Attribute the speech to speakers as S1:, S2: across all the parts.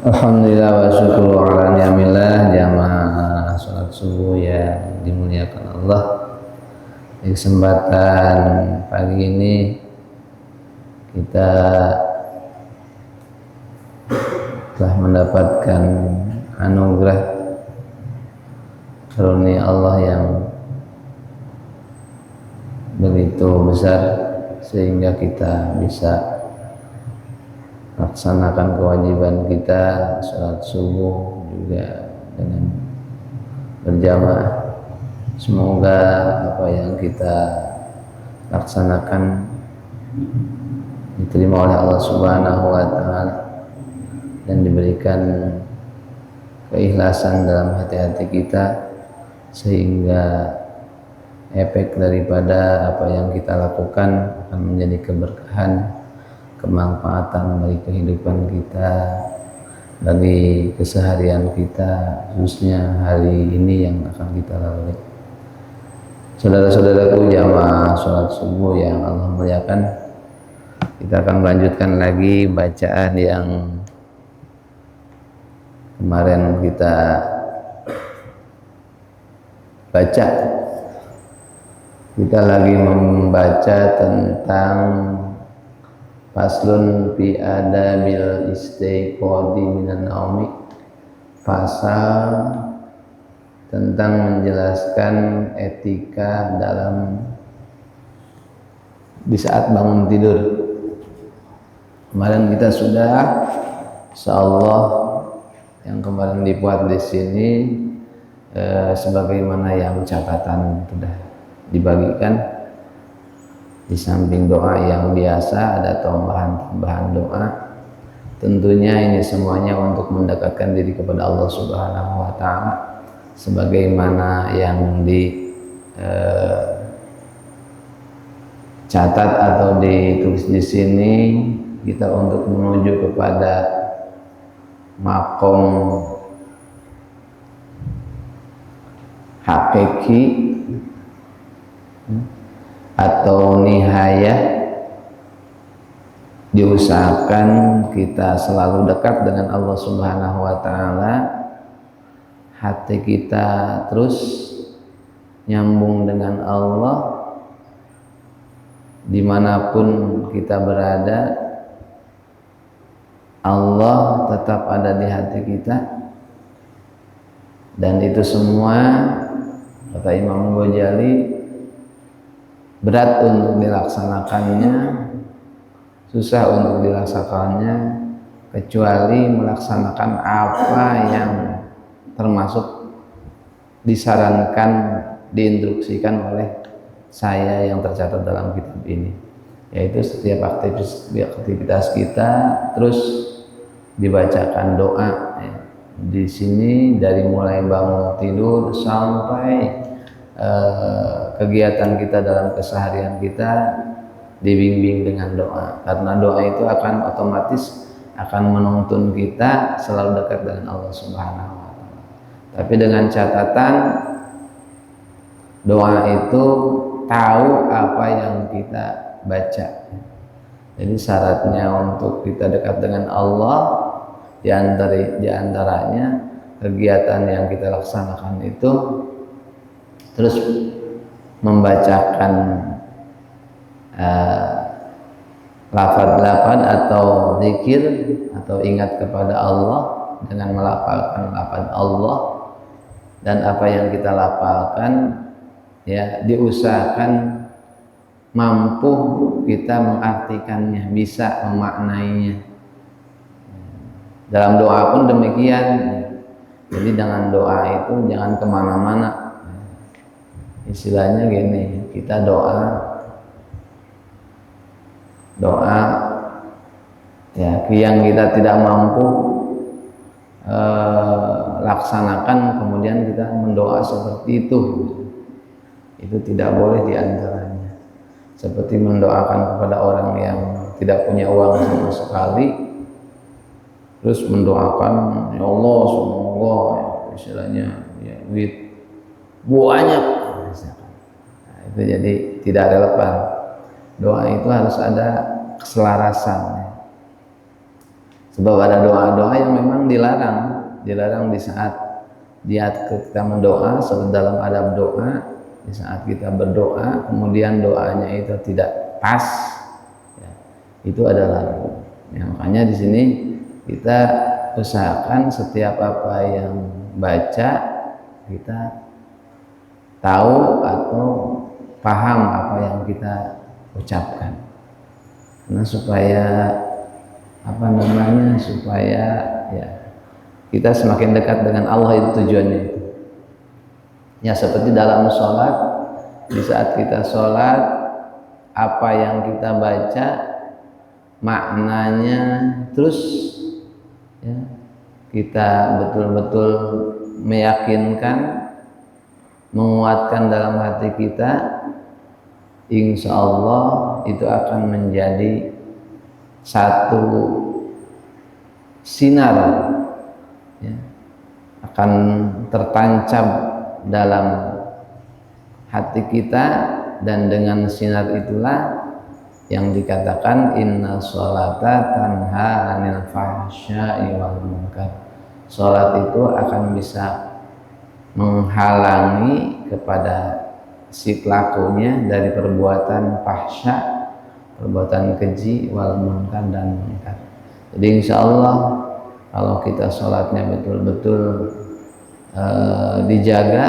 S1: Alhamdulillah wa syukur ala ni'amillah jamaah salat subuh yang dimuliakan Allah. Di kesempatan pagi ini kita telah mendapatkan anugerah karunia Allah yang begitu besar sehingga kita bisa laksanakan kewajiban kita sholat subuh juga dengan berjamaah. Semoga apa yang kita laksanakan diterima oleh Allah Subhanahu wa taala dan diberikan keikhlasan dalam hati-hati kita sehingga efek daripada apa yang kita lakukan akan menjadi keberkahan, kemanfaatan bagi kehidupan kita, bagi keseharian kita, khususnya hari ini yang akan kita lalui. Saudara-saudaraku jamaah sholat subuh yang Allah muliakan, kita akan melanjutkan lagi bacaan yang kemarin kita baca. Kita lagi membaca tentang Faslun fi adabil istiqodi minan naumi, pasal tentang menjelaskan etika dalam di saat bangun tidur. Kemarin kita sudah, insyaallah yang kemarin dibuat di sini sebagaimana yang catatan sudah dibagikan. Di samping doa yang biasa ada tambahan-tambahan doa. Tentunya ini semuanya untuk mendekatkan diri kepada Allah Subhanahu wa taala sebagaimana yang catat atau ditulis di sini, kita untuk menuju kepada makom hakiki atau nihayah, diusahakan kita selalu dekat dengan Allah Subhanahu wa taala, hati kita terus nyambung dengan Allah dimanapun kita berada. Allah tetap ada di hati kita, dan itu semua kata Imam Ghazali berat untuk dilaksanakannya, susah untuk dilaksanakannya, kecuali melaksanakan apa yang termasuk disarankan, diinstruksikan oleh saya yang tercatat dalam kitab ini, yaitu setiap aktivitas kita terus dibacakan doa. Di sini dari mulai bangun tidur sampai kegiatan kita dalam keseharian kita dibimbing dengan doa, karena doa itu akan otomatis akan menuntun kita selalu dekat dengan Allah Subhanahu wa taala. Tapi dengan catatan doa itu tahu apa yang kita baca. Jadi syaratnya untuk kita dekat dengan Allah di antaranya kegiatan yang kita laksanakan itu terus membacakan lafaz-lafaz atau zikir atau ingat kepada Allah dengan melafalkan lafaz Allah, dan apa yang kita lafalkan ya diusahakan mampu kita mengartikannya, bisa memaknainya. Dalam doa pun demikian. Jadi dengan doa itu jangan kemana-mana. Istilahnya gini, kita doa ya yang kita tidak mampu laksanakan kemudian kita mendoa seperti itu tidak boleh diantaranya. Seperti mendoakan kepada orang yang tidak punya uang sama sekali, terus mendoakan, ya Allah semoga istilahnya ya duit banyak. Nah, itu jadi tidak relevan. Doa itu harus ada keselarasan. Sebab ada doa-doa yang memang dilarang di saat kita mendoa. Sebab dalam adab doa, di saat kita berdoa kemudian doanya itu tidak pas, ya, itu adalah ya, makanya di sini kita usahakan setiap apa yang baca kita tahu atau paham apa yang kita ucapkan, karena supaya supaya ya kita semakin dekat dengan Allah, itu tujuannya itu. Ya seperti dalam sholat, di saat kita sholat apa yang kita baca maknanya terus ya, kita betul-betul meyakinkan, menguatkan dalam hati kita, insya Allah itu akan menjadi satu sinar, ya, akan tertancap dalam hati kita, dan dengan sinar itulah yang dikatakan inna sholata tanha anil fahsya'i wal munkar. Sholat itu akan bisa menghalangi kepada si pelakunya dari perbuatan fahsya, perbuatan keji, wal munkar dan munkar. Jadi insya Allah kalau kita sholatnya betul-betul dijaga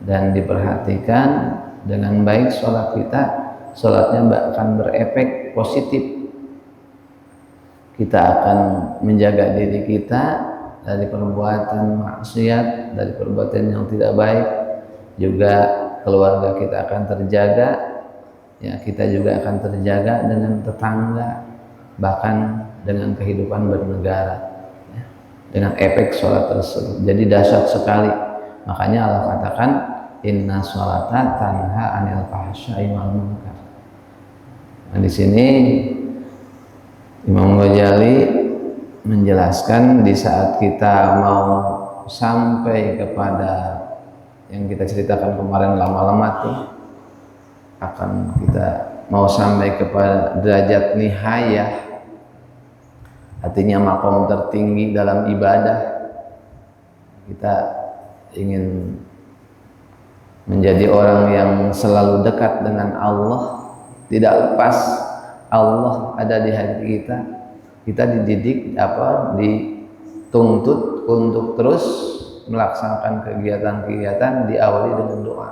S1: dan diperhatikan dengan baik sholat kita, sholatnya akan berefek positif. Kita akan menjaga diri kita dari perbuatan maksiat, dari perbuatan yang tidak baik. Juga keluarga kita akan terjaga, ya, kita juga akan terjaga dengan tetangga, bahkan dengan kehidupan bernegara, ya, dengan efek sholat tersebut. Jadi dahsyat sekali. Makanya Allah katakan inna sholata tanha anil fahsya'i wal munkar. Nah, di sini Imam Ghazali menjelaskan di saat kita mau sampai kepada yang kita ceritakan kemarin lama-lama tuh, akan kita mau sampai kepada derajat nihayah, artinya makom tertinggi dalam ibadah. Kita ingin menjadi orang yang selalu dekat dengan Allah, tidak lepas Allah ada di hati kita. Kita dididik dituntut untuk terus melaksanakan kegiatan-kegiatan diawali dengan doa.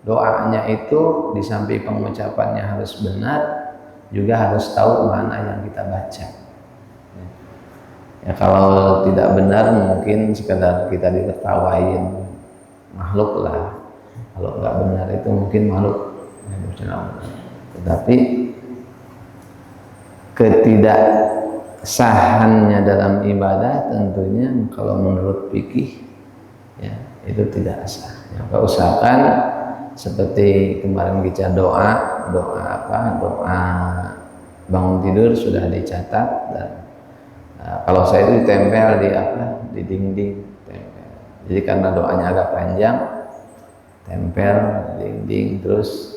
S1: Doanya itu di samping pengucapannya harus benar, juga harus tahu mana yang kita baca. Ya kalau tidak benar mungkin sekedar kita ditertawain makhluk lah. Kalau nggak benar itu mungkin makhluk. Tetapi ketidaksahannya dalam ibadah tentunya kalau menurut fikih ya itu tidak sah. Ya, usahakan seperti kemarin kita doa bangun tidur sudah dicatat, dan kalau saya itu ditempel di dinding, tempel. Jadi karena doanya agak panjang, tempel dinding, terus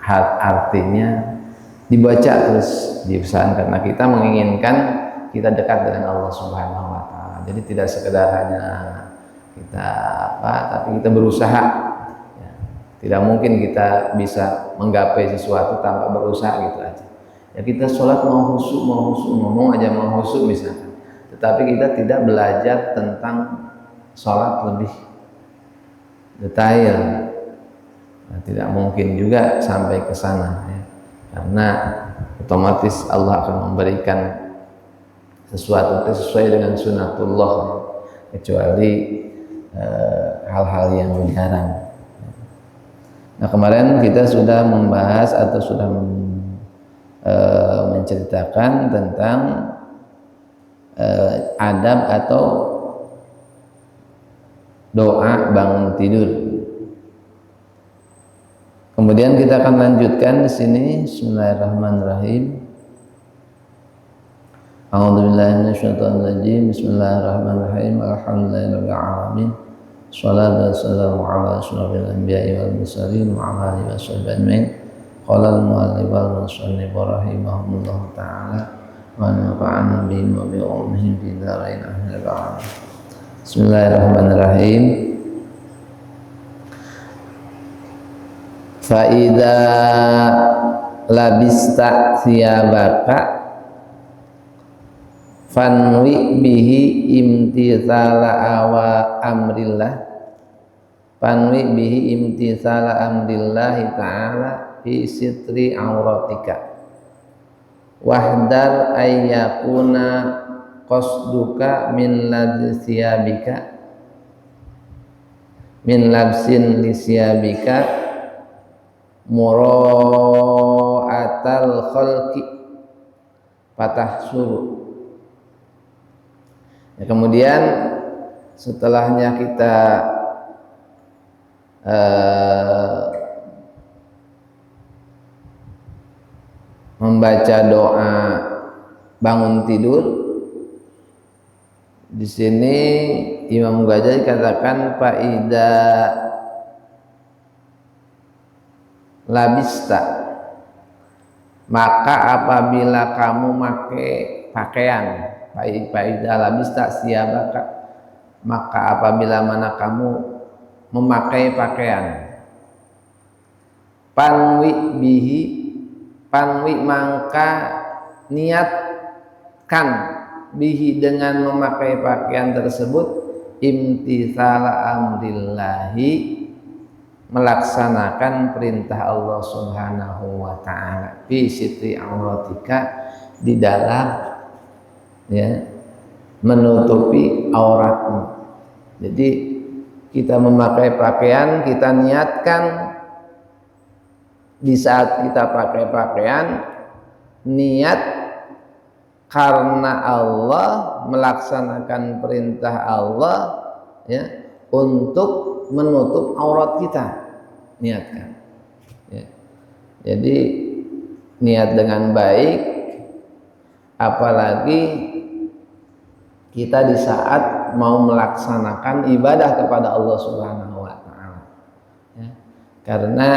S1: artinya dibaca terus diusahakan, karena kita menginginkan kita dekat dengan Allah Subhanahu wa taala. Jadi tidak sekedar hanya kita tapi kita berusaha. Ya, tidak mungkin kita bisa menggapai sesuatu tanpa berusaha gitu aja. Ya kita sholat mau khusyuk, ngomong aja mau khusyuk misalkan. Tetapi kita tidak belajar tentang sholat lebih detail. Nah, tidak mungkin juga sampai ke sana, ya. Karena otomatis Allah akan memberikan sesuatu sesuai dengan sunatullah, ya. Kecuali hal-hal yang dilarang. Nah kemarin kita sudah membahas atau sudah menceritakan tentang adab atau doa bangun tidur. Kemudian kita akan lanjutkan di sini. Bismillahirrahmanirrahim. A'udzubillahi minasyaitonir rajim. Bismillahirrahmanirrahim. Alhamdulillahirabbil alamin. Shalatu wassalamu ala asyrofil anbiya'i wal mursalin wa ala alihi washabbihi ajmain. Qala al-mu'allif wal musannif rahimahullahu ta'ala wa nafa'ana bihim wa bi ulumihim fid dharain amin. Bismillahirrahmanirrahim. Fa idza labista thiyabaka fanwi bihi imtithala awa amrillah, fanwi bihi imtithala amrillahi ta'ala fi sitri auratika wahdar ayyakuna qasduka min labsiyabika min labsin lisiyabika mura'atal khalqi patah suruh. Ya, kemudian setelahnya kita membaca doa bangun tidur. Di sini Imam Ghazali katakan faida labista, maka apabila kamu pakai pakaian, faida labista siyabaka, maka apabila mana kamu memakai pakaian, panwi bihi, panwi maka niatkan bihi dengan memakai pakaian tersebut imtithala amrillahi, melaksanakan perintah Allah Subhanahu wa ta'ala fi sitri auratika, di dalam ya menutupi auratmu. Jadi kita memakai pakaian, kita niatkan di saat kita pakai pakaian, niat karena Allah, melaksanakan perintah Allah ya, untuk menutup aurat kita, niatkan ya. Jadi niat dengan baik, apalagi kita di saat mau melaksanakan ibadah kepada Allah Subhanahu wa ta'ala ya. Karena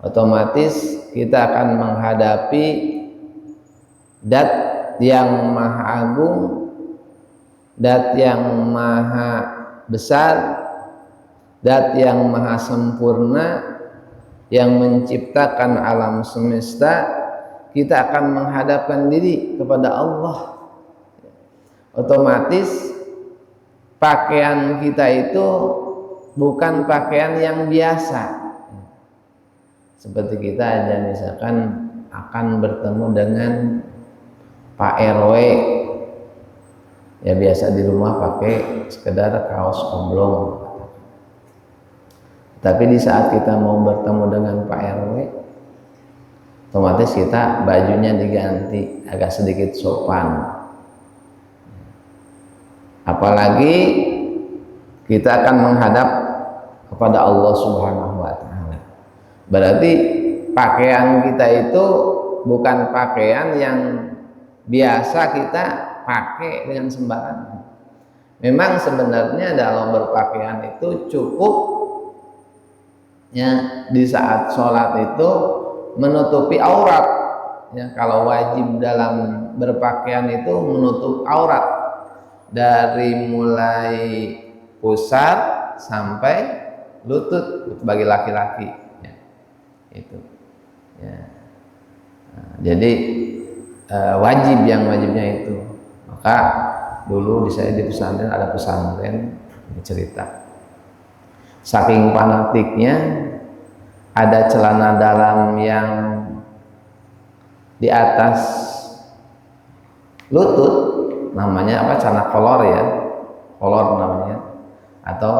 S1: otomatis kita akan menghadapi Dat yang maha agung, Dat yang maha besar, Dat yang maha sempurna, yang menciptakan alam semesta. Kita akan menghadapkan diri kepada Allah. Otomatis pakaian kita itu bukan pakaian yang biasa. Seperti kita aja misalkan akan bertemu dengan Pak RW, ya biasa di rumah pakai sekedar kaos oblong. Tapi di saat kita mau bertemu dengan Pak RW, otomatis kita bajunya diganti agak sedikit sopan. Apalagi kita akan menghadap kepada Allah Subhanahu wa ta'ala. Berarti pakaian kita itu bukan pakaian yang biasa kita pakai dengan sembarangan. Memang sebenarnya dalam berpakaian itu cukup ya, di saat sholat itu menutupi aurat ya. Kalau wajib dalam berpakaian itu menutup aurat dari mulai pusar sampai lutut bagi laki-laki ya. Itu ya. Nah, jadi wajib, yang wajibnya itu. Maka dulu di saya di pesantren ada pesantren cerita, saking fanatiknya ada celana dalam yang di atas lutut, namanya apa, celana kolor ya, kolor namanya, atau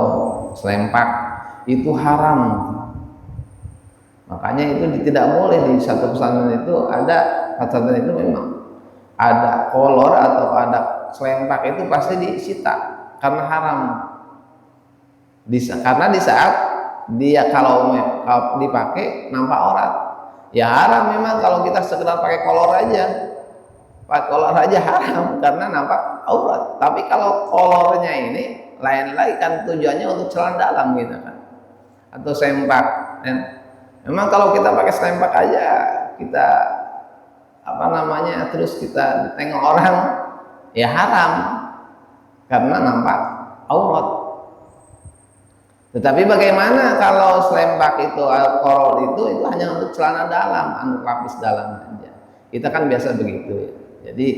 S1: selempak, itu haram. Makanya itu tidak boleh di satu pesantren itu ada. Pesantren itu memang ada kolor atau ada selempak itu pasti disita karena haram. Karena di saat dia kalau dipakai nampak aurat, ya haram memang. Kalau kita sekedar pakai kolor aja, haram karena nampak aurat. Tapi kalau kolornya ini lain lagi kan, tujuannya untuk celana dalam gitu kan, atau sempak. Memang kalau kita pakai sempak aja kita apa namanya, terus kita tengok orang, ya haram karena nampak aurat. Tetapi bagaimana kalau selembak itu, korol itu hanya untuk celana dalam, lapis dalam aja. Kita kan biasa begitu ya. Jadi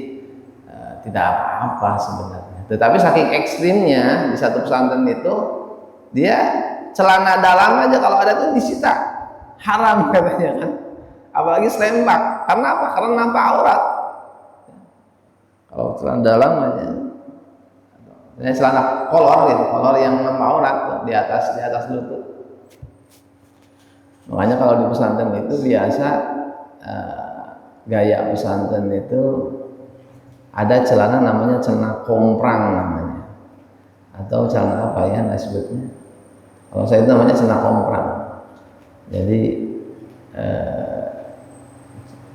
S1: tidak apa-apa sebenarnya. Tetapi saking ekstrimnya di satu pesantren itu, dia celana dalam aja kalau ada tuh disita, haram katanya kan. Apalagi selembak, karena apa? Karena nampak aurat. Kalau celana dalam aja, ini celana kolor gitu, kolor yang nampak aurat tuh, di atas lutut. Makanya kalau di pesantren itu biasa gaya pesantren itu ada celana namanya celana komprang namanya, atau celana apa ya disebutnya. Kalau saya itu namanya celana komprang. Jadi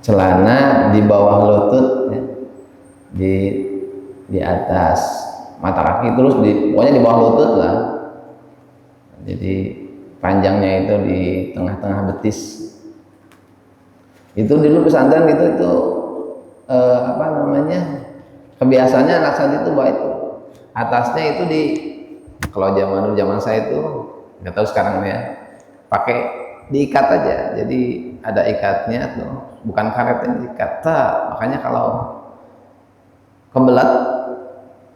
S1: celana di bawah lutut ya, di atas mata kaki, terus pokoknya di bawah lutut lah. Jadi panjangnya itu di tengah-tengah betis. Itu dulu pesantren itu apa namanya, kebiasaannya anak santri itu bawa itu. Atasnya itu kalau zaman saya itu nggak tahu sekarang ya, pakai diikat aja. Jadi ada ikatnya tuh, bukan karet yang diikat. Makanya kalau kebelet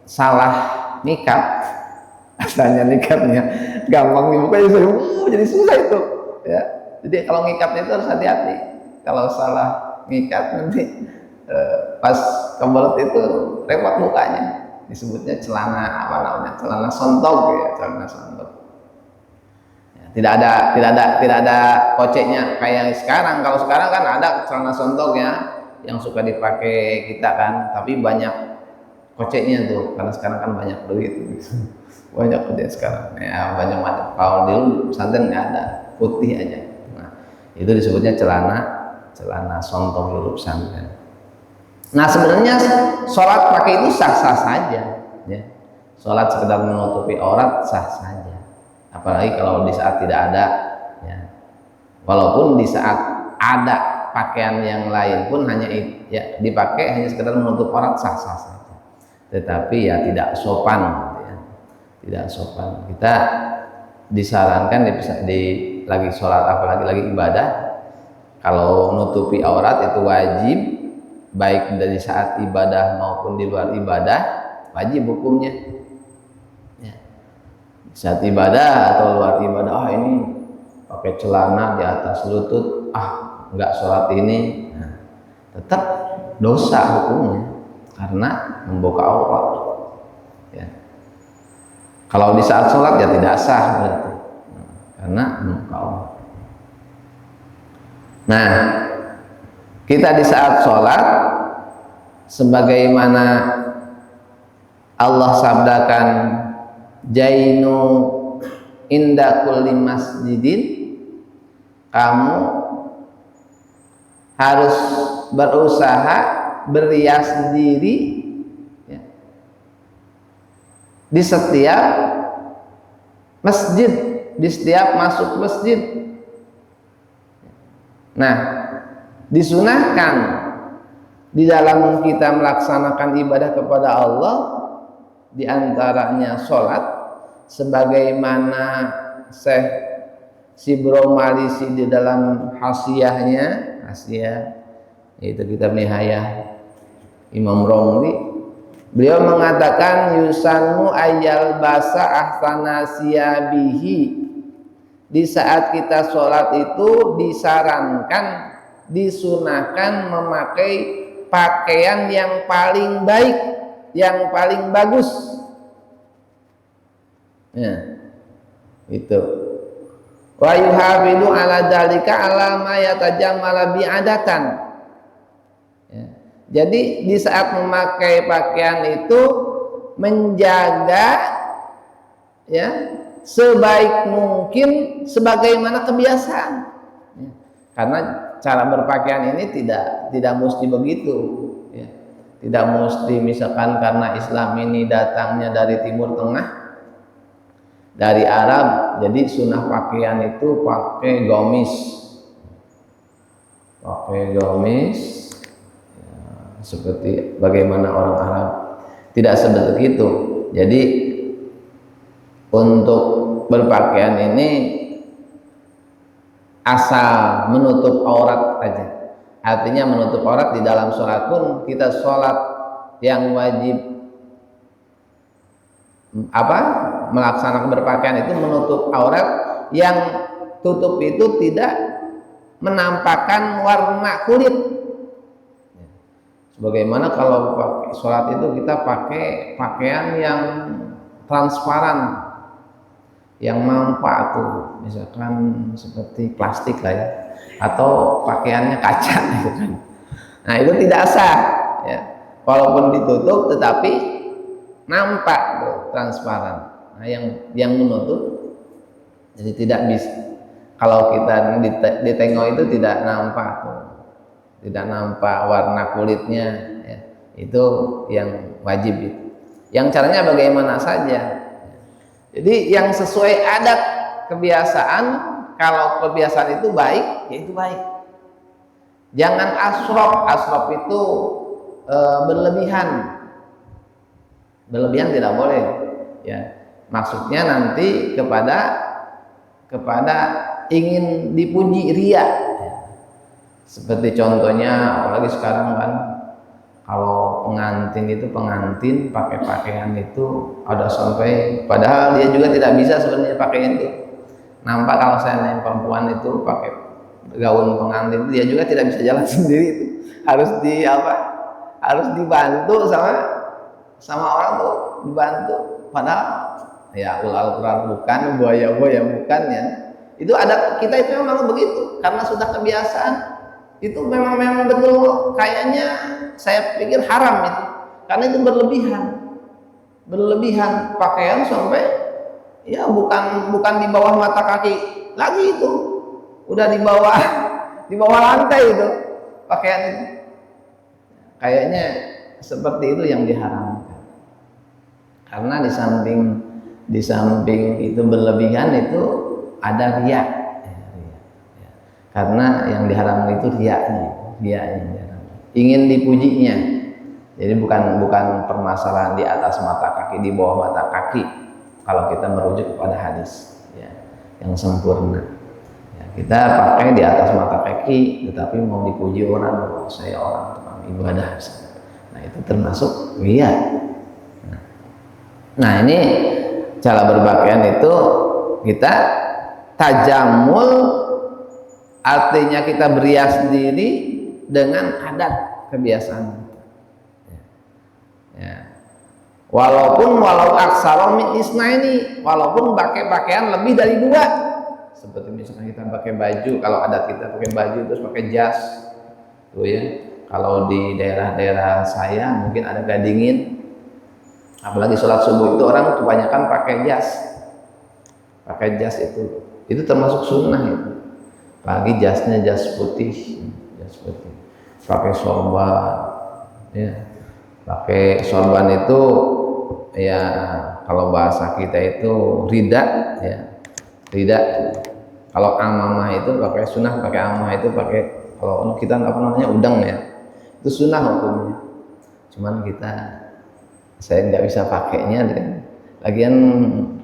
S1: salah nikat, asalnya nikatnya gampang dibuka jadi susah itu ya. Jadi kalau ngikatnya itu harus hati-hati. Kalau salah ngikat nanti pas kebelet itu repot bukanya. Disebutnya celana apa namanya, celana sontok ya, celana sontok. Tidak ada koceknya kayak sekarang. Kalau sekarang kan ada celana sontok ya yang suka dipakai kita kan, tapi banyak koceknya tuh karena sekarang kan banyak duit. Banyak kocek sekarang ya, banyak macam. Kalau dulu pesantren nggak ada, putih aja. Nah, itu disebutnya celana sontok dulu pesantren. Nah, sebenarnya sholat pakai itu sah-sah saja ya. Sholat sekedar menutupi aurat sah saja. Apalagi kalau di saat tidak ada ya. Walaupun di saat ada pakaian yang lain pun hanya ya dipakai hanya sekedar menutup aurat sah-sah saja. Tetapi ya tidak sopan ya. Tidak sopan. Kita disarankan lagi sholat, apalagi lagi ibadah, kalau nutupi aurat itu wajib, baik dari saat ibadah maupun di luar ibadah, wajib hukumnya. Saat ibadah atau luar ibadah, ini pakai celana di atas lutut, enggak sholat ini, nah, tetap dosa hukumnya karena membuka aurat ya. Kalau di saat sholat ya tidak sah berarti, karena membuka aurat. Nah, kita di saat sholat sebagaimana Allah sabdakan, jainu inda kulli masjidin, kamu harus berusaha berias diri ya, di setiap masjid, di setiap masuk masjid. Nah, disunahkan di dalam kita melaksanakan ibadah kepada Allah, di antaranya sholat, sebagaimana Syekh Sibro Malisi di dalam hasyiahnya, yaitu kitab Nihayah Imam Romli, beliau mengatakan yusannu ayyal basa ahsana siyabihi, di saat kita sholat itu disarankan, disunahkan memakai pakaian yang paling baik, yang paling bagus ya, itu wa yuhafidu ala dalika ala ma yatajammala bi'adatan ya. Jadi di saat memakai pakaian itu menjaga ya sebaik mungkin sebagaimana kebiasaan ya. Karena cara berpakaian ini tidak mesti begitu ya. Tidak mesti misalkan karena Islam ini datangnya dari Timur Tengah, dari Arab, jadi sunnah pakaian itu pakai gamis, seperti bagaimana orang Arab. Tidak seperti itu. Jadi untuk berpakaian ini asal menutup aurat saja. Artinya menutup aurat di dalam sholat pun kita sholat yang wajib melaksanakan berpakaian itu menutup aurat, yang tutup itu tidak menampakkan warna kulit. Sebagaimana kalau pakai sholat itu kita pakai pakaian yang transparan, yang nampak tuh, misalkan seperti plastik lah ya, atau pakaiannya kaca gitu kan. Nah itu tidak sah ya, walaupun ditutup tetapi nampak tuh, transparan. Nah yang menutup jadi tidak bisa, kalau kita ditengok itu tidak nampak tuh, tidak nampak warna kulitnya ya. Itu yang wajib itu. Yang caranya bagaimana saja. Jadi yang sesuai adat kebiasaan, kalau kebiasaan itu baik, ya itu baik. Jangan asrof itu berlebihan. Berlebihan tidak boleh. Ya, maksudnya nanti kepada ingin dipuji, ria. Seperti contohnya, apalagi sekarang kan, kalau pengantin pakai pakaian itu ada sampai, padahal dia juga tidak bisa sebenarnya pakaian itu. Nampak kalau saya perempuan itu pakai gaun pengantin, dia juga tidak bisa jalan sendiri itu. Harus dibantu sama orang tuh, dibantu. Padahal ya ular-ular bukan, buaya-buaya bukan ya. Itu adat kita itu memang begitu, karena sudah kebiasaan. Itu memang betul, kayaknya saya pikir haram itu, karena itu berlebihan pakaian sampai ya bukan di bawah mata kaki lagi, itu udah di bawah lantai itu pakaian itu. Kayaknya seperti itu yang diharamkan, karena di samping itu berlebihan itu ada riya. Karena yang diharamkan itu riaknya ingin dipujinya. Jadi bukan permasalahan di atas mata kaki, di bawah mata kaki. Kalau kita merujuk kepada hadis ya, yang sempurna ya, kita pakai di atas mata kaki, tetapi mau dipuji orang, bahwa saya orang tukang ibadah. Nah itu termasuk riya. Nah ini cara berpakaian itu kita tajamul, artinya kita berias diri dengan adat kebiasaan. Ya. Walau aksara min isnaini, walaupun pakai pakaian lebih dari 2. Seperti misalnya kita pakai baju, kalau adat kita pakai baju terus pakai jas, tuh ya. Kalau di daerah-daerah saya mungkin ada gadingin, apalagi sholat subuh itu orang kebanyakan pakai jas itu termasuk sunnah itu. Pagi jasnya jas putih, pakai sorban, ya, pakai sorban itu ya kalau bahasa kita itu rida, ya, rida. Kalau amamah itu pakai sunnah, pakai amamah itu pakai, kalau kita udang ya, itu sunnah hukumnya. Cuman saya nggak bisa pakainya, lagian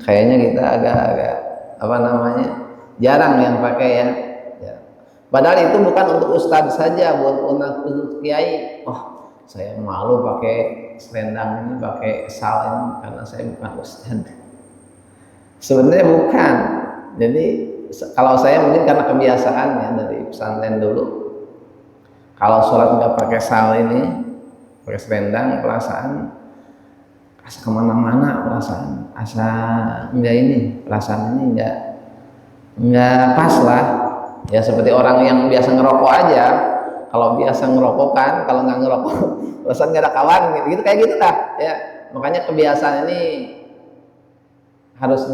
S1: kayaknya kita agak jarang yang pakai ya. Padahal itu bukan untuk ustadz saja, buat untuk kiai. Oh, saya malu pakai selendang ini, pakai sal ini, karena saya bukan ustadz. Sebenarnya bukan. Jadi kalau saya mungkin karena kebiasaan ya dari pesantren dulu, kalau sholat nggak pakai sal ini, pakai selendang, perasaan asa kemana-mana, perasaan perasaan ini nggak pas lah. Ya seperti orang yang biasa ngerokok aja, kalau biasa ngerokok kan, kalau nggak ngerokok perasaan nggak ada kawan gitu kayak gitu lah ya. Makanya kebiasaan ini harus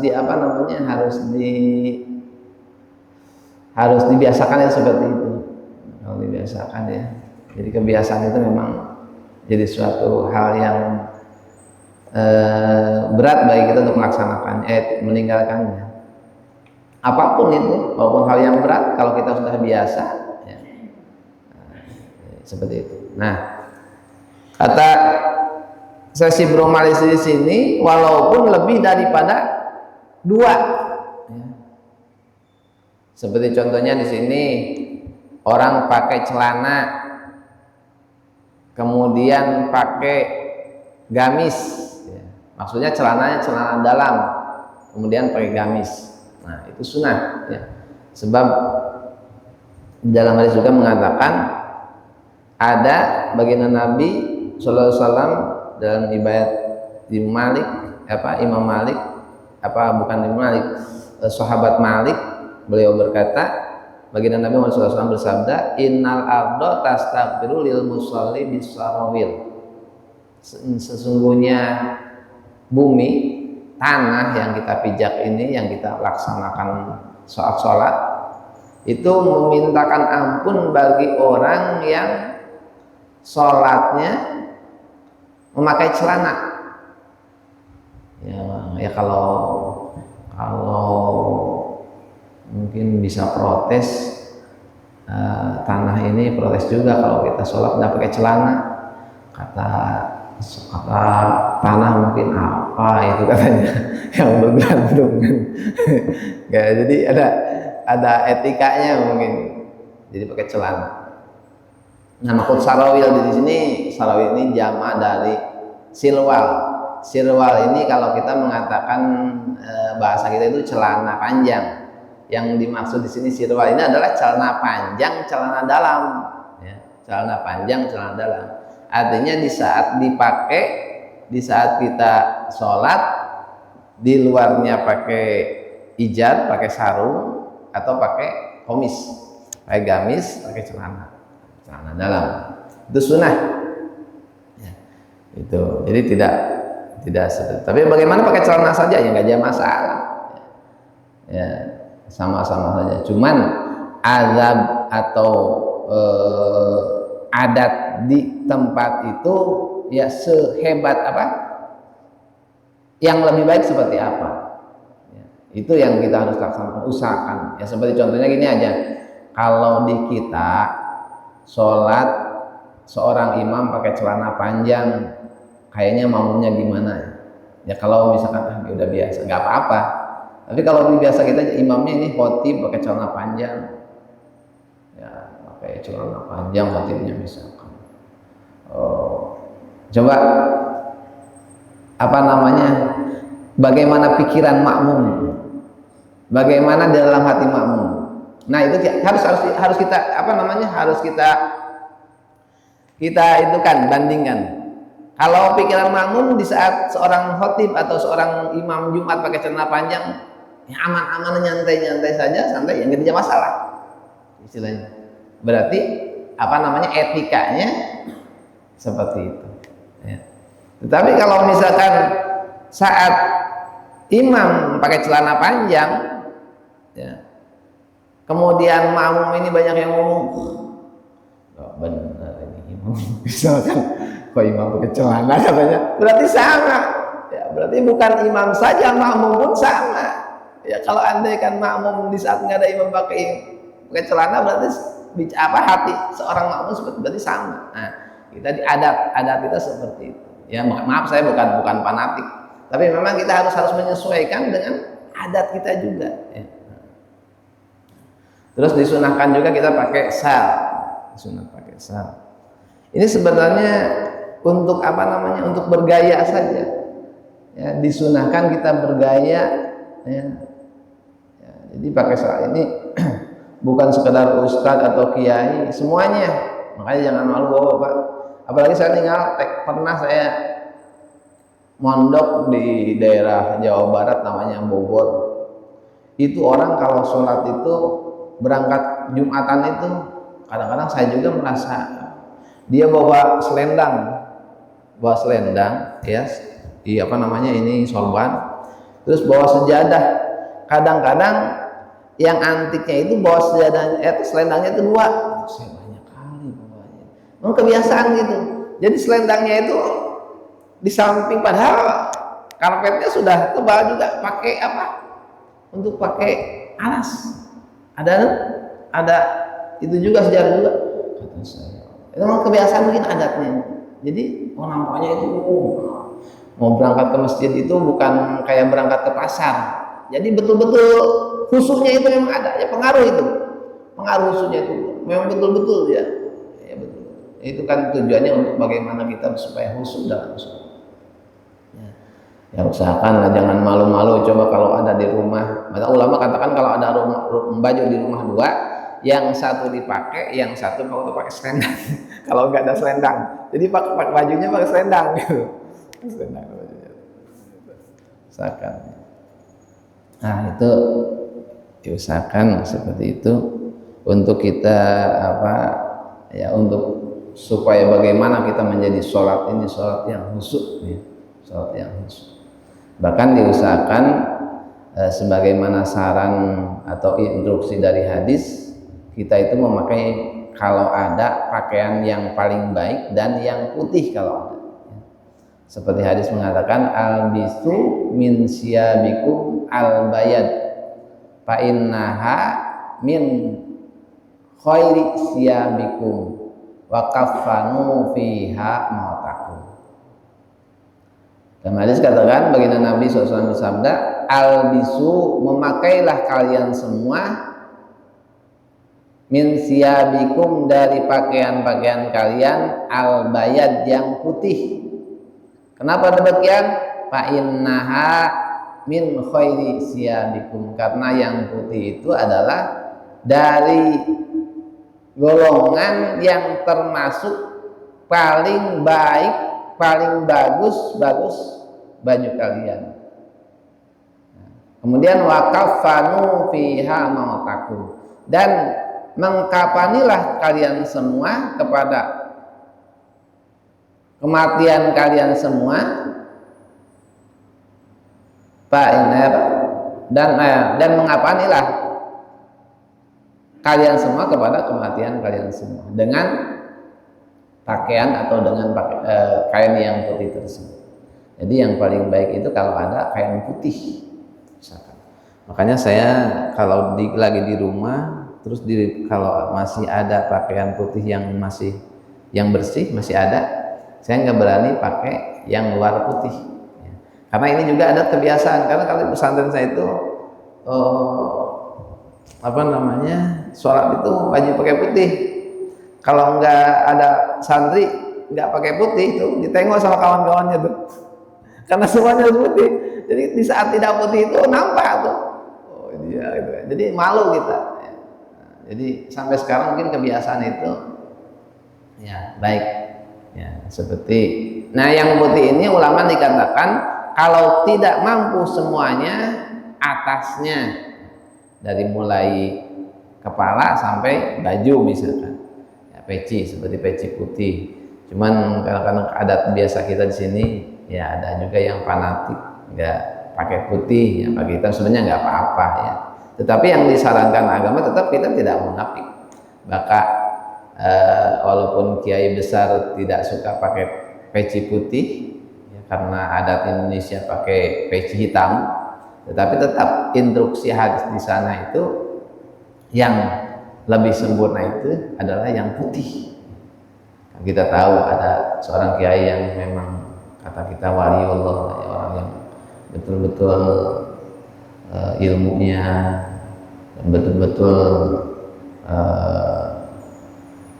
S1: harus dibiasakan ya, seperti itu. Kalau dibiasakan ya, jadi kebiasaan itu memang jadi suatu hal yang berat bagi kita untuk meninggalkannya. Apapun itu, walaupun hal yang berat, kalau kita sudah biasa ya, seperti itu. Nah, Kata Syekh Ibnu Malik di sini, walaupun lebih daripada dua. Ya. Seperti contohnya di sini orang pakai celana, kemudian pakai gamis. Ya. Maksudnya celananya celana dalam, kemudian pakai gamis. Nah itu sunnah. Ya. Sebab dalam hadis juga mengatakan ada baginda Nabi Sallallahu Alaihi Wasallam dalam riwayat Imam Malik sahabat Malik, beliau berkata, baginda Nabi Muhammad SAW bersabda, innal ardo tastaghfiru lil musalli bisarawil. Sesungguhnya bumi, tanah yang kita pijak ini, yang kita laksanakan saat sholat, itu memintakan ampun bagi orang yang sholatnya memakai celana. Ya kalau mungkin bisa protes, tanah ini protes juga kalau kita sholat nggak pakai celana. Kata tanah mungkin apa itu katanya yang bergantung. Ya, jadi ada etikanya mungkin. Jadi pakai celana. Nah, maksud sarawil di sini, sarawil ini jamak dari silwal. Silwal ini kalau kita mengatakan bahasa kita itu celana panjang. Yang dimaksud di sini silwal ini adalah celana panjang, celana dalam. Ya, celana panjang, celana dalam. Artinya di saat dipakai, di saat kita sholat, di luarnya pakai ijab, pakai sarung, atau pakai komis, pakai gamis, pakai celana dalam, itu sunnah. Ya, itu jadi tidak seperti. Tapi bagaimana pakai celana saja ya nggak ada masalah. Ya sama-sama saja. Cuman azab atau adat di tempat itu ya sehebat apa? Yang lebih baik seperti apa? Ya, itu yang kita harus laksanakan, usahakan. Ya seperti contohnya gini aja. Kalau di kita sholat seorang imam pakai celana panjang, kayaknya makmumnya gimana ya? Kalau misalkan udah biasa nggak apa-apa. Tapi kalau biasa kita imamnya ini khotib pakai celana panjang, ya pakai celana panjang khotibnya misalkan. Coba apa namanya? Bagaimana pikiran makmum? Bagaimana di dalam hati makmum? Nah itu harus kita harus kita itu kan bandingkan. Kalau pikiran makmum di saat seorang khotib atau seorang imam Jumat pakai celana panjang, ya aman-aman, nyantai saja, santai, yang tidak ada masalah istilahnya. Berarti etikanya seperti itu. Ya. Tetapi kalau misalkan saat imam pakai celana panjang, ya, kemudian makmum ini banyak yang ngomong, benar ini imam, misalkan kok imam pakai celana katanya, berarti sama. Ya, berarti bukan imam saja, makmum pun sama. Ya kalau andai kan makmum di saat nggak ada imam pakai celana, berarti hati seorang makmum berarti sama. Nah, kita di adat kita seperti itu. Ya maaf saya bukan fanatik, tapi memang kita harus menyesuaikan dengan adat kita juga. Ya. Terus disunahkan juga kita pakai sal. Sunat pakai sal. Ini sebenarnya untuk untuk bergaya saja. Ya, disunahkan kita bergaya. Ya. Ya, jadi pakai sal ini bukan sekedar ustadz atau kiai, semuanya. Makanya jangan malu Bapak. Apalagi saya pernah saya mondok di daerah Jawa Barat namanya Bogor. Itu orang kalau sholat itu berangkat Jumatan itu kadang-kadang saya juga merasa dia bawa selendang ya, ini sorban, terus bawa sejadah. Kadang-kadang yang antiknya itu bawa sejadah, selendangnya itu dua. Saya banyak kali bawanya. Memang kebiasaan gitu. Jadi selendangnya itu di samping, padahal karpetnya sudah tebal juga, pakai untuk pakai alas. Ada itu juga sejarah juga, kata saya. Itu memang kebiasaan mungkin adatnya. Jadi nampaknya itu mau berangkat ke masjid itu bukan kayak berangkat ke pasar. Jadi betul-betul khusyuknya itu memang ada, ya pengaruh itu. Pengaruh khusyuknya itu memang betul-betul ya. Ya betul. Itu kan tujuannya untuk bagaimana kita supaya khusyuk dalam sholat. Ya usahakan jangan malu-malu. Coba kalau ada di rumah, maka ulama katakan kalau ada baju di rumah dua, yang satu dipakai, yang satu kalau pakai selendang. Kalau nggak ada selendang, jadi pakai bajunya pakai selendang gitu. Selendang bajunya. Usahakan. Nah itu diusahakan seperti itu untuk kita untuk supaya bagaimana kita menjadi sholat ini sholat yang khusyuk, ya. Sholat yang khusyuk. Bahkan diusahakan sebagaimana saran atau instruksi dari hadis, kita itu memakai kalau ada pakaian yang paling baik dan yang putih kalau ada. Seperti hadis mengatakan albisu min siyabikum albayad fa innaha min khairi siyabikum wa kaffanu fiha mautakum. Dalam hadis katakan baginda Nabi SAW bersabda, albisu memakailah kalian semua min siyabikum dari pakaian-pakaian kalian albayad yang putih. Kenapa demikian? Fa innaha min khairi siyabikum, karena yang putih itu adalah dari golongan yang termasuk paling baik, paling bagus baju kalian. Kemudian wakafanu fiha mautakum, dan mengkapanilah kalian semua kepada kematian kalian semua, dan mengapanilah kalian semua kepada kematian kalian semua dengan pakaian atau dengan kain yang putih tersebut. Jadi yang paling baik itu kalau ada kain putih. Misalkan. Makanya saya kalau lagi di rumah, terus kalau masih ada pakaian putih yang bersih masih ada, saya nggak berani pakai yang luar putih. Karena ini juga ada kebiasaan. Karena kalau pesantren saya itu sholat itu wajib pakai putih. Kalau nggak ada santri nggak pakai putih itu ditengok sama kawan-kawannya tuh, karena semuanya putih. Jadi di saat tidak putih itu nampak tuh, oh dia gitu. Jadi malu kita. Jadi sampai sekarang mungkin kebiasaan itu ya baik ya seperti. Nah yang putih ini ulama dikatakan kalau tidak mampu semuanya, atasnya dari mulai kepala sampai baju misalkan. Peci seperti peci putih. Cuman kadang-kadang adat biasa kita di sini ya ada juga yang fanatik nggak pakai putih, yang pakai hitam, sebenarnya nggak apa-apa ya. Tetapi yang disarankan agama tetap kita tidak munafik. Bahkan walaupun kiai besar tidak suka pakai peci putih ya, karena adat Indonesia pakai peci hitam, tetapi tetap instruksi hadis di sana itu yang lebih sempurna itu adalah yang putih. Kita tahu ada seorang kiai yang memang kata kita waliullah, ya, orang yang betul-betul ilmunya dan betul-betul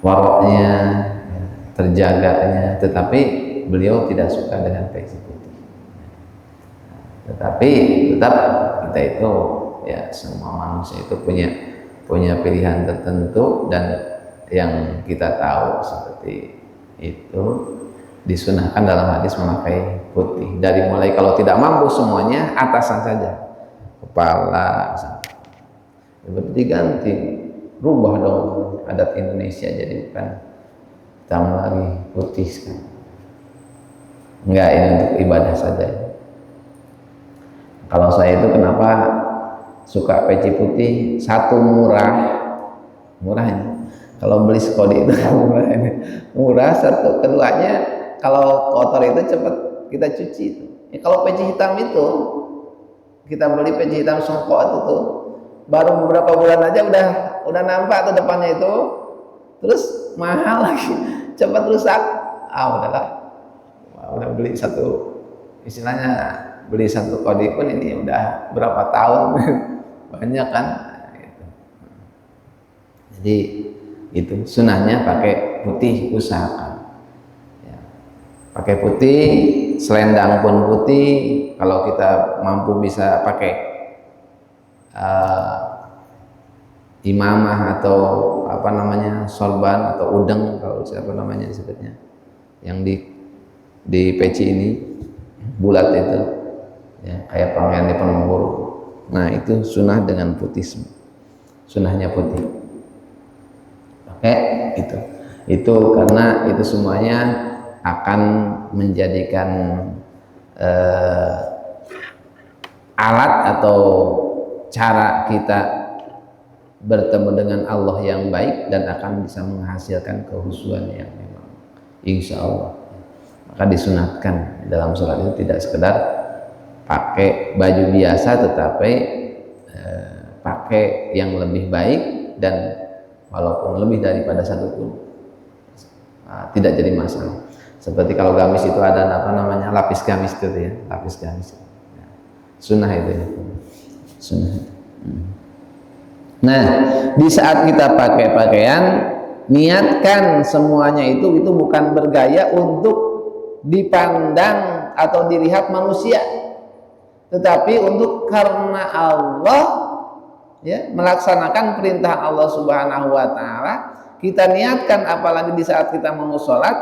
S1: waroknya ya, terjaganya, tetapi beliau tidak suka dengan peci putih. Tetapi tetap kita itu ya semua manusia itu punya pilihan tertentu, dan yang kita tahu seperti itu disunahkan dalam hadis memakai putih. Dari mulai kalau tidak mampu semuanya, atasan saja, kepala seperti diganti, rubah dong adat Indonesia jadi bukan hitam lagi, putih kan. Enggak, ini untuk ibadah saja. Kalau saya itu kenapa suka peci putih? Satu murah ini. Kalau beli Skodi itu kan murah. Satu, keduanya kalau kotor itu cepat kita cuci itu. Ya, kalau peci hitam itu kita beli peci hitam songkok itu tuh baru beberapa bulan aja udah nampak tuh depannya itu, terus mahal lagi, cepat rusak. Udahlah udah beli satu, istilahnya beli satu kodi pun ini udah berapa tahun banyak kan. Jadi itu sunahnya pakai putih, usahakan ya. Pakai putih, selendang pun putih. Kalau kita mampu bisa pakai imamah atau apa namanya, sorban atau udeng, kalau siapa namanya disebutnya, yang di peci ini bulat itu ya, kayak pakaian di Ponorogo. Nah itu sunnah dengan putih, sunnahnya putih pakai itu karena itu semuanya akan menjadikan alat atau cara kita bertemu dengan Allah yang baik dan akan bisa menghasilkan kehusuan yang memang insya Allah. Maka disunatkan dalam sholat itu tidak sekedar pakai baju biasa, tetapi pakai yang lebih baik, dan walaupun lebih daripada satu pun tidak jadi masalah. Seperti kalau gamis itu ada apa namanya, lapis gamis itu ya, lapis gamis. Sunnah itu ya. Sunnah. Nah, di saat kita pakai pakaian, niatkan semuanya itu bukan bergaya untuk dipandang atau dilihat manusia, tetapi untuk karena Allah ya, melaksanakan perintah Allah Subhanahu wa taala. Kita niatkan, apalagi di saat kita mau sholat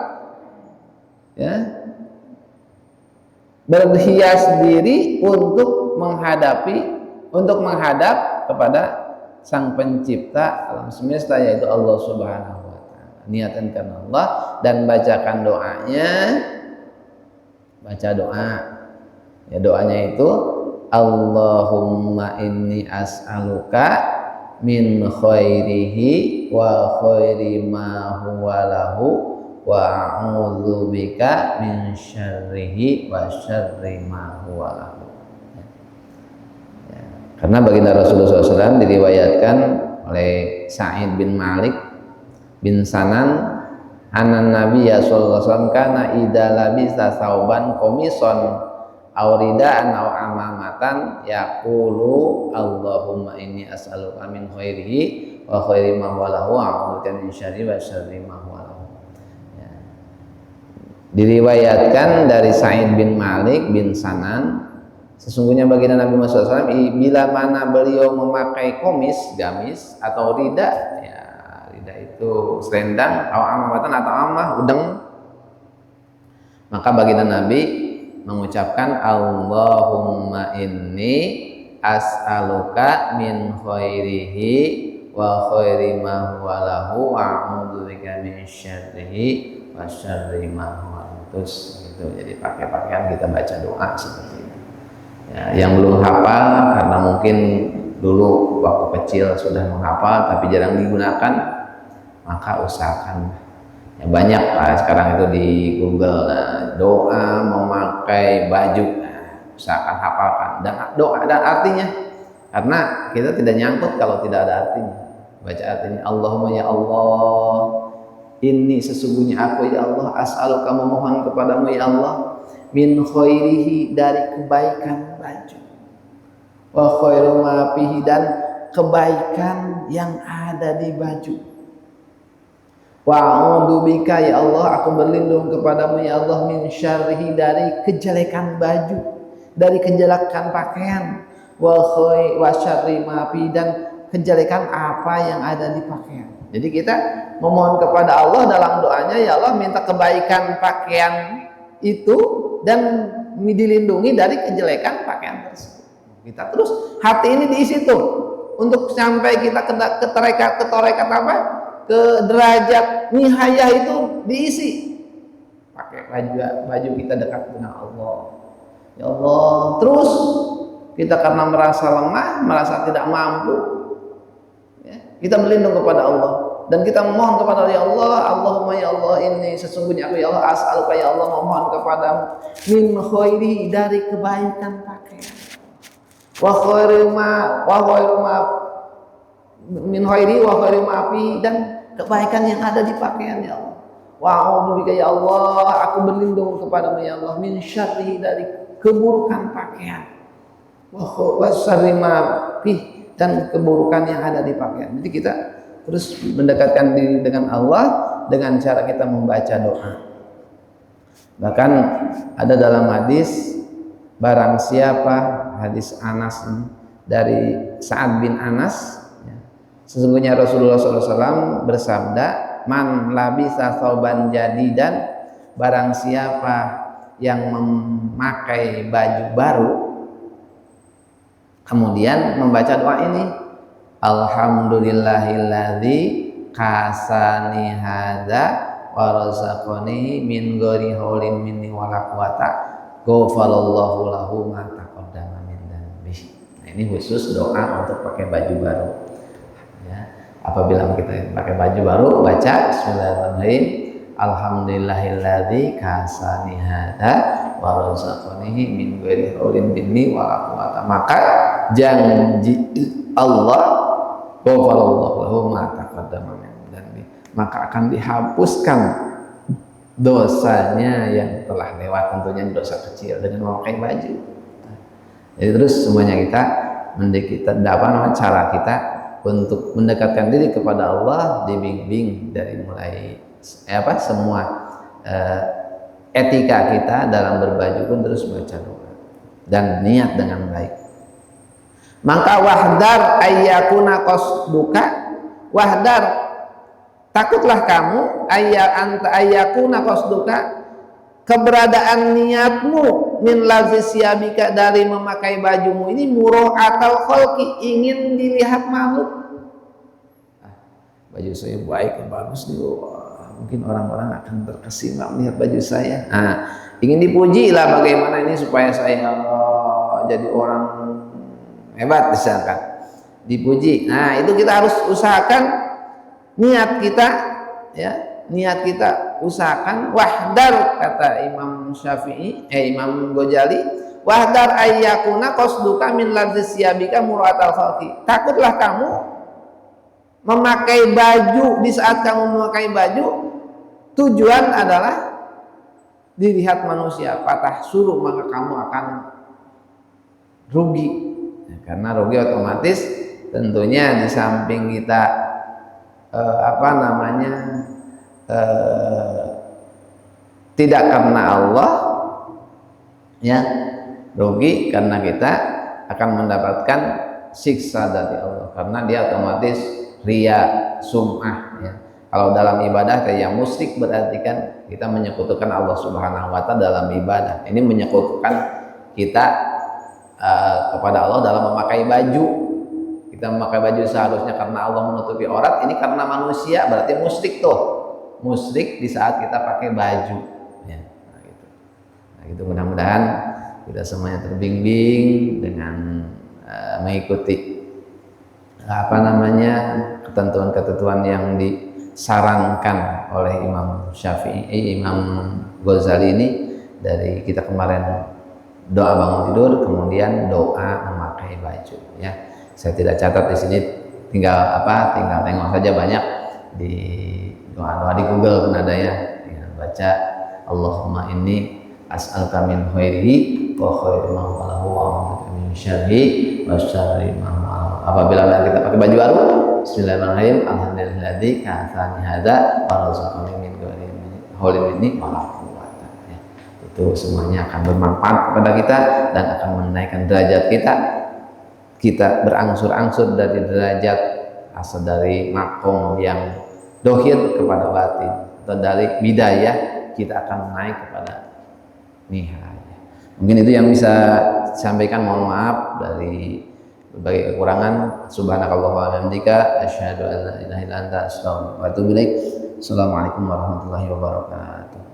S1: ya, berhias diri untuk menghadap kepada Sang Pencipta alam semesta, yaitu Allah Subhanahu wa taala. Niatkan karena Allah dan bacakan doanya. Baca doa. Ya, doanya itu Allahumma inni as'aluka min khairihi wa khairi ma huwa lahu wa a'udzubika min syarrihi wa syarri ma huwa lahu. Ya. Karena baginda Rasulullah SAW diriwayatkan oleh Sa'id bin Malik bin Sanan, anan Nabiya sallallahu alaihi wasallam kana idza labisa sauban qamisan aw ridaan aw amamatan yaqulu Allahumma inni as'aluka min khairihi wa khairi ma huwa lahu wa a'udzubika min syarri wa syarri ma huwa lahu. Ya. Diriwayatkan dari Sa'id bin Malik bin Sanan, sesungguhnya baginda Nabi Muhammad SAW bila mana beliau memakai komis, gamis atau rida, ya rida itu selendang, atau amamatan atau amah, udeng, maka baginda Nabi mengucapkan Allahumma inni as'aluka min khairihi wa khairi ma huwa lahu wa a'udzubika min syarrihi wa syarri ma huwa lahu. Gitu. Jadi pakai pakaian kita baca doa seperti itu. Ya, yang belum hafal karena mungkin dulu waktu kecil sudah menghafal tapi jarang digunakan, maka usahakan. Ya, banyak lah sekarang itu di Google, doa memakai baju, usahakan hafalkan dan doa dan artinya, karena kita tidak nyangkut kalau tidak ada artinya. Baca artinya, Allahumma ya Allah, ini sesungguhnya aku ya Allah, as'aluka memohon kepadamu ya Allah, min khairihi dari kebaikan baju, wa khairu ma fihi dan kebaikan yang ada di baju. Wa a'udzubika ya Allah, aku berlindung kepadamu ya Allah, min syarrihi dari kejelekan baju, dari kejelekan pakaian, wa syarri ma fi dan kejelekan apa yang ada di pakaian. Jadi kita memohon kepada Allah dalam doanya, ya Allah minta kebaikan pakaian itu dan dilindungi dari kejelekan pakaian tersebut. Kita terus hati ini diisi tuh untuk sampai kita ke tarekat apa? Ke derajat nihayah itu diisi pakai baju kita dekat dengan Allah. Ya Allah, terus kita karena merasa lemah, merasa tidak mampu, ya, kita berlindung kepada Allah dan kita memohon kepada ya Allah, Allahumma ya Allah, ini sesungguhnya aku ya Allah as'aluka ya Allah, memohon kepadamu min khairi dari kebaikan pakaian, wa khairu ma min khairi wa khairu ma fi dan kebaikan yang ada di pakaian ya Allah, Wa'udzubika ya Allah, aku berlindung kepadamu ya Allah min syarri, dari keburukan pakaian, wa syarri ma fih, dan keburukan yang ada di pakaian. Jadi kita terus mendekatkan diri dengan Allah dengan cara kita membaca doa. Bahkan ada dalam hadis, barang siapa, hadis Anas dari Sa'ad bin Anas, sesungguhnya Rasulullah SAW bersabda, man labisa thawban jadidan, barang siapa yang memakai baju baru kemudian membaca doa ini, alhamdulillahilladzi kasani hadza wa razaqani min ghairi haulin minni wala quwata ghafarallahu lahu ma taqaddama min dzambi. Nah, ini khusus doa untuk pakai baju baru. Ya, apabila kita pakai baju baru, baca bismillahirrahmanirrahim, alhamdulillahilladzi kasani hadza wa razaqani min ghairi haulin minni wala quwata, maka janji Allah, ghafarallahu lahu ma taqaddama min dzambi, maka akan dihapuskan dosanya yang telah lewat, tentunya dosa kecil, dengan memakai baju. Jadi terus semuanya kita cara kita untuk mendekatkan diri kepada Allah dibimbing dari mulai semua etika kita dalam berbaju pun terus baca doa dan niat dengan baik. Maka wahdar ayyakuna qasduka, wahdar, takutlah kamu, ayyakuna qasduka, keberadaan niatmu, min lazis siyabika, dari memakai bajumu ini, murah atau kholki, ingin dilihat makhluk. Baju saya baik, bagus nih, mungkin orang-orang akan terkesima melihat baju saya. Ingin dipuji lah, bagaimana ini supaya saya jadi orang hebat, misalkan dipuji. Nah, itu kita harus usahakan niat kita, ya, niat kita usahakan. Wahdar, kata Imam Syafi'i, Imam Ghazali, wahdar ayyakuna qasduka min ladzis siyabika muratal khalqi, takutlah kamu memakai baju, di saat kamu memakai baju tujuan adalah dilihat manusia, patah suruh, maka kamu akan rugi. Karena rugi otomatis tentunya di samping kita tidak karena Allah, ya, rugi karena kita akan mendapatkan siksa dari Allah, karena dia otomatis riya, sum'ah, ya. Kalau dalam ibadah kayak yang musyrik berarti kan kita menyekutukan Allah Subhanahu wa Ta'ala dalam ibadah. Ini menyekutukan kita kepada Allah dalam memakai baju. Kita memakai baju seharusnya karena Allah menutupi aurat, ini karena manusia, berarti musyrik tuh. Musyrik di saat kita pakai baju, ya. Nah, gitu. Mudah-mudahan kita semuanya terbimbing dengan mengikuti ketentuan-ketentuan yang disarankan oleh Imam Syafi'i, Imam Ghazali ini. Dari kita kemarin doa bangun tidur, kemudian doa memakai baju, ya. Saya tidak catat di sini, tinggal tengok saja, banyak di doa-doa di Google pun ada, ya. Tinggal baca Allahumma inni as'aluka min khairihi wa khairi ma huwalahu wa a'udzuka min syarrihi wa syarri ma huwalahu. Apabila kita pakai baju baru, bismillahirrahmanirrahim, alhamdulillahilladzi kasani hadza wa razaqani min ghairi haulin minni wala quwwata. Itu semuanya akan bermanfaat kepada kita dan akan menaikkan derajat kita. Kita berangsur-angsur dari derajat asal dari makom yang dohir kepada batin, atau dari bidayah kita akan naik kepada nihayah. Mungkin itu yang bisa disampaikan. Mohon maaf dari berbagai kekurangan. Subhanakallahumma wa bihamdika asyhadu an la ilaha illa anta astaghfiruka wa atubu ilaik. Assalamualaikum warahmatullahi wabarakatuh.